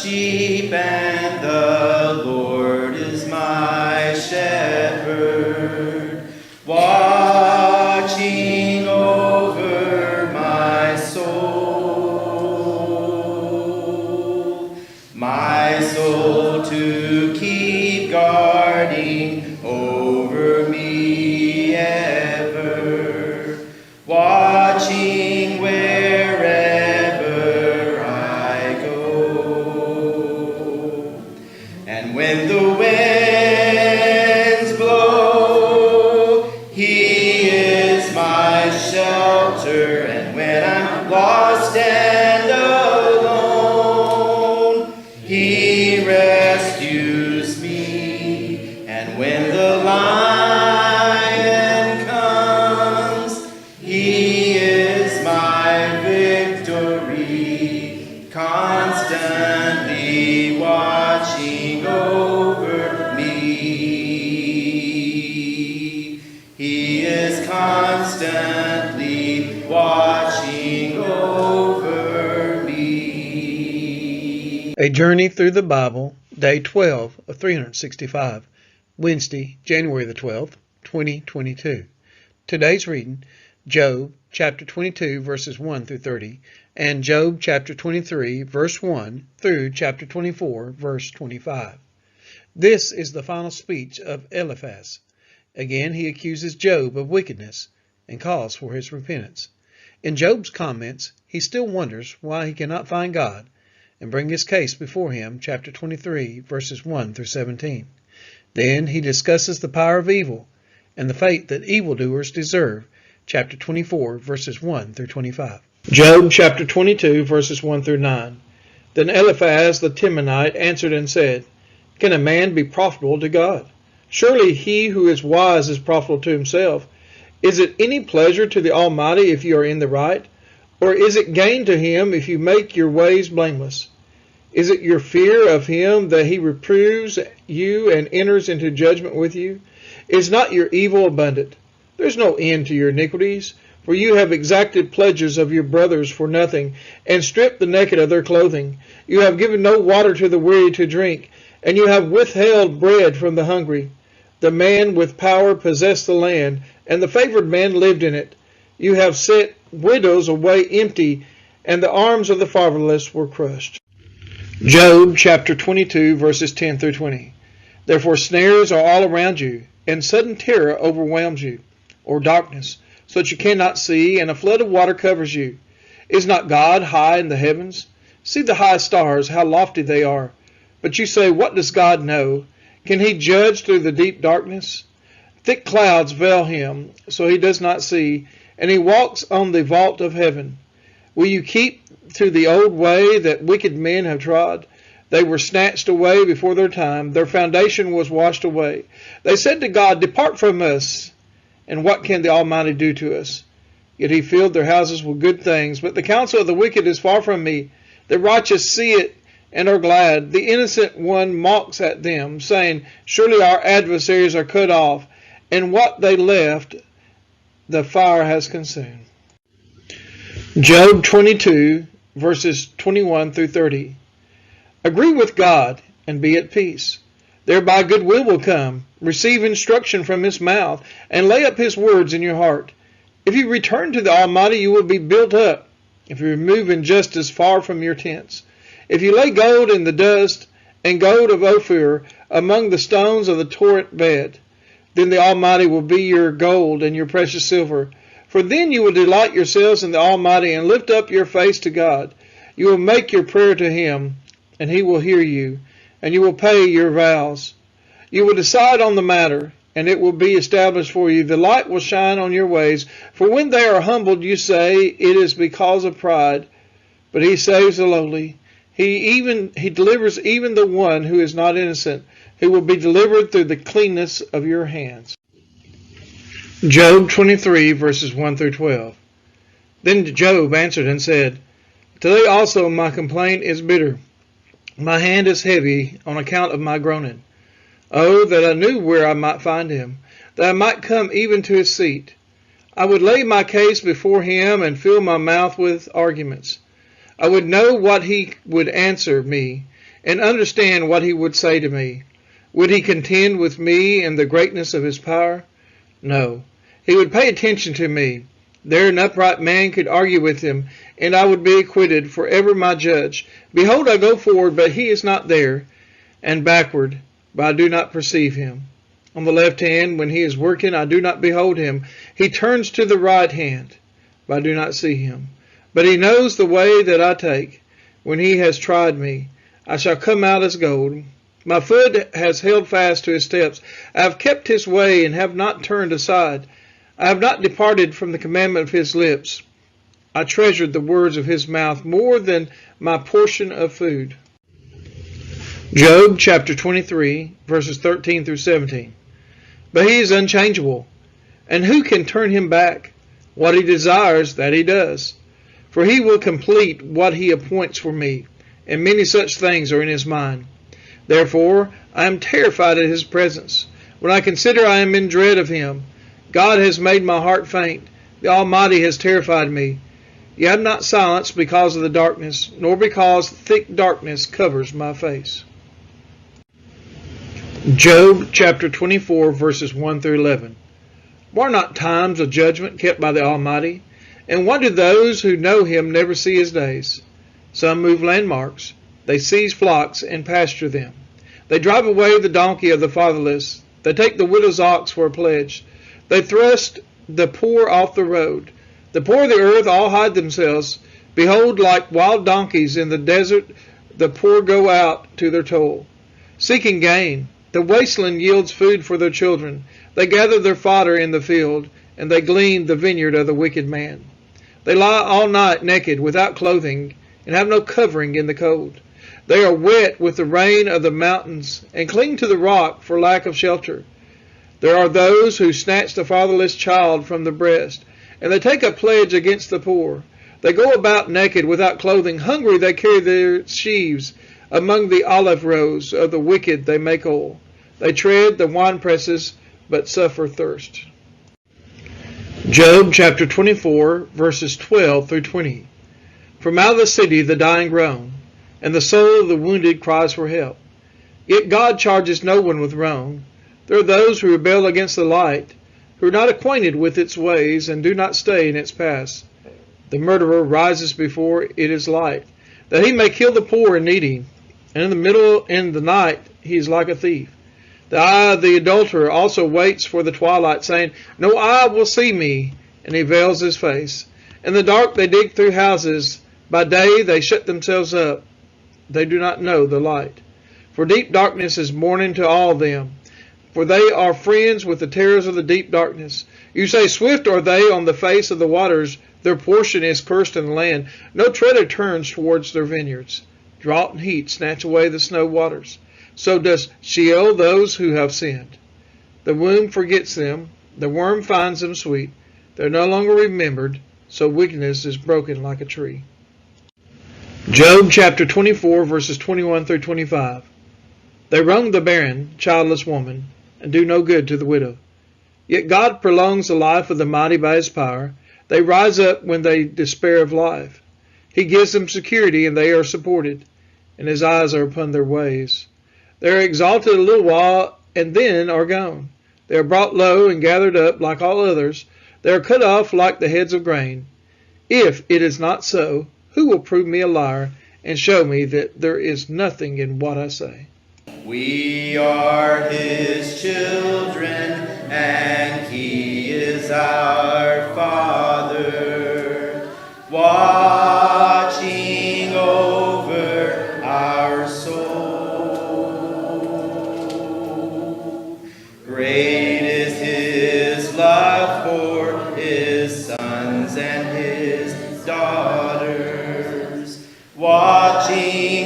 sheep, and the Lord is my shepherd, watching over my soul to keep guarding over me ever, watching wherever I go. And when the winds blow, He is my shelter, and when I'm lost and alone, He rescues me. And when the lion comes, He is my victory, constantly watching over me. He is constantly watching over me. A Journey Through the Bible, Day 12 of 365, Wednesday, January the 12th, 2022. Today's reading, Job chapter 22, verses 1 through 30, and Job chapter 23, verse 1 through chapter 24, verse 25. This is the final speech of Eliphaz. Again, he accuses Job of wickedness and calls for his repentance. In Job's comments, he still wonders why he cannot find God and bring his case before him, chapter 23, verses 1 through 17. Then he discusses the power of evil and the fate that evildoers deserve, chapter 24, verses 1 through 25. Job chapter 22, verses 1 through 9. Then Eliphaz the Temanite answered and said, Can a man be profitable to God? Surely he who is wise is profitable to himself. Is it any pleasure to the Almighty if you are in the right? Or is it gain to him if you make your ways blameless? Is it your fear of him that he reproves you and enters into judgment with you? Is not your evil abundant? There is no end to your iniquities, for you have exacted pledges of your brothers for nothing, and stripped the naked of their clothing. You have given no water to the weary to drink, and you have withheld bread from the hungry. The man with power possessed the land, and the favored man lived in it. You have set widows away empty, and the arms of the fatherless were crushed. Job chapter 22, verses 10 through 20. Therefore snares are all around you, and sudden terror overwhelms you, or darkness, so that you cannot see, and a flood of water covers you. Is not God high in the heavens? See the high stars, how lofty they are. But you say, What does God know? Can he judge through the deep darkness? Thick clouds veil him, so he does not see, and he walks on the vault of heaven. Will you keep to the old way that wicked men have trod? They were snatched away before their time. Their foundation was washed away. They said to God, Depart from us, and what can the Almighty do to us? Yet he filled their houses with good things. But the counsel of the wicked is far from me. The righteous see it and are glad. The innocent one mocks at them, saying, Surely our adversaries are cut off, and what they left the fire has consumed. Job 22, verses 21 through 30. Agree with God and be at peace. Thereby goodwill will come. Receive instruction from his mouth, and lay up his words in your heart. If you return to the Almighty, you will be built up. If you remove injustice far from your tents. If you lay gold in the dust, and gold of Ophir among the stones of the torrent bed, then the Almighty will be your gold and your precious silver. For then you will delight yourselves in the Almighty, and lift up your face to God. You will make your prayer to him, and he will hear you, and you will pay your vows. You will decide on the matter, and it will be established for you. The light will shine on your ways. For when they are humbled, you say, It is because of pride. But he saves the lowly. He delivers even the one who is not innocent, who will be delivered through the cleanness of your hands. Job 23, verses 1 through 12. Then Job answered and said, Today also my complaint is bitter. My hand is heavy on account of my groaning. Oh, that I knew where I might find him, that I might come even to his seat. I would lay my case before him and fill my mouth with arguments. I would know what he would answer me, and understand what he would say to me. Would he contend with me in the greatness of his power? No. He would pay attention to me. There an upright man could argue with him, and I would be acquitted, forever my judge. Behold, I go forward, but he is not there, and backward, but I do not perceive him. On the left hand, when he is working, I do not behold him. He turns to the right hand, but I do not see him. But he knows the way that I take. When he has tried me, I shall come out as gold. My foot has held fast to his steps. I have kept his way and have not turned aside. I have not departed from the commandment of his lips. I treasured the words of his mouth more than my portion of food. Job chapter 23, verses 13 through 17. But he is unchangeable, and who can turn him back? What he desires, that he does. For he will complete what he appoints for me, and many such things are in his mind. Therefore I am terrified at his presence. When I consider, I am in dread of him. God has made my heart faint. The Almighty has terrified me. Yet I am not silenced because of the darkness, nor because thick darkness covers my face. Job chapter 24, verses 1 through 11. Are not times of judgment kept by the Almighty? And why do those who know him never see his days? Some move landmarks. They seize flocks and pasture them. They drive away the donkey of the fatherless. They take the widow's ox for a pledge. They thrust the poor off the road. The poor of the earth all hide themselves. Behold, like wild donkeys in the desert, the poor go out to their toil, seeking gain. The wasteland yields food for their children. They gather their fodder in the field, and they glean the vineyard of the wicked man. They lie all night naked, without clothing, and have no covering in the cold. They are wet with the rain of the mountains, and cling to the rock for lack of shelter. There are those who snatch the fatherless child from the breast, and they take a pledge against the poor. They go about naked, without clothing. Hungry they carry their sheaves. Among the olive rows of the wicked they make oil. They tread the winepresses, but suffer thirst. Job chapter 24, verses 12 through 20. From out of the city the dying groan, and the soul of the wounded cries for help. Yet God charges no one with wrong. There are those who rebel against the light, who are not acquainted with its ways, and do not stay in its paths. The murderer rises before it is light, that he may kill the poor and needy, and in the night he is like a thief. The eye of the adulterer also waits for the twilight, saying, No eye will see me, and he veils his face. In the dark they dig through houses. By day they shut themselves up. They do not know the light. For deep darkness is morning to all them, for they are friends with the terrors of the deep darkness. You say, Swift are they on the face of the waters. Their portion is cursed in the land. No treader turns towards their vineyards. Drought and heat snatch away the snow waters. So does Sheol those who have sinned. The womb forgets them. The worm finds them sweet. They are no longer remembered. So wickedness is broken like a tree. Job chapter 24, verses 21 through 25. They wrong the barren, childless woman, and do no good to the widow. Yet God prolongs the life of the mighty by his power. They rise up when they despair of life. He gives them security, and they are supported, and his eyes are upon their ways. They are exalted a little while, and then are gone. They are brought low and gathered up like all others. They are cut off like the heads of grain. If it is not so, who will prove me a liar and show me that there is nothing in what I say? We are his children, and he is our Father, watching over our soul. Great is his love for his sons and his daughters, watching